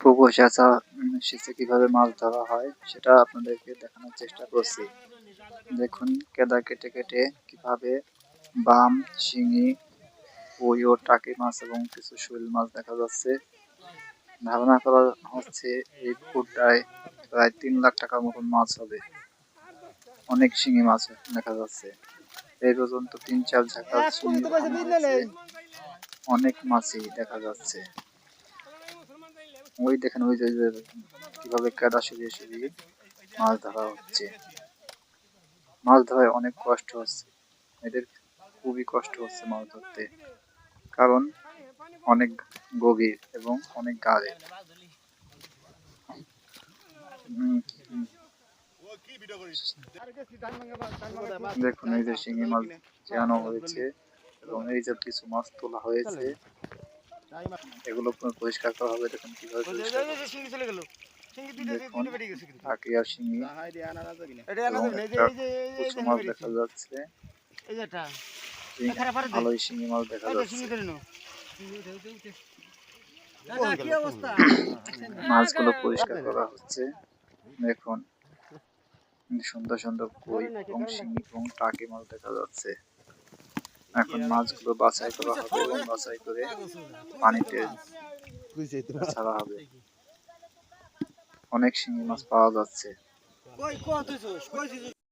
পুকুর সেচে কিভাবে মাছ ধরা হয় সেটা আপনাদেরকে দেখানোর চেষ্টা করছি। দেখুন কেদা কেটে কেটে কিভাবে বাম, শিঙি, কই ও টাকি মাছ এবং কিছু শৈল মাছ দেখা যাচ্ছে। ধারণা করা হচ্ছে এই পুকুরটায় প্রায় 3 লাখ টাকার মতন মাছ হবে। অনেক শিঙি মাছ দেখা যাচ্ছে। এই পর্যন্ত 3-4 ঝাঁকা শিঙি উঠানো হয়েছে। অনেক মাছই দেখা যাচ্ছে। ওই দেখেন ওই যে কিভাবে কাদা সরিয়ে সরিয়ে মাছ ধরা হচ্ছে। মাছ ধরায় অনেক কষ্ট হচ্ছে, এদের খুবই কষ্ট হচ্ছে মাছ ধরতে, কারণ অনেক গভীর এবং অনেক গাঢ়। দেখুন এই যে শিঙি মাছ চেয়ানো হয়েছে এবং এই যে কিছু মাছ তোলা হয়েছে, এগুলো পরিষ্কার করা হবে। দেখুন কিভাবে দেখুন টাকি আর শিঙি এবং একটা কুচু মাছ দেখা যাচ্ছে। ভালোই শিঙি মাছ দেখা যাচ্ছে। মাছগুলো পরিষ্কার করা হচ্ছে। দেখুন সুন্দর সুন্দর কই এবং শিঙি এবং টাকি মাছ দেখা যাচ্ছে। এখন মাছগুলো বাছাই করা হবে এবং বাছাই করে পানিতে ছাড়া হবে। অনেক শিঙি মাছ পাওয়া যাচ্ছে।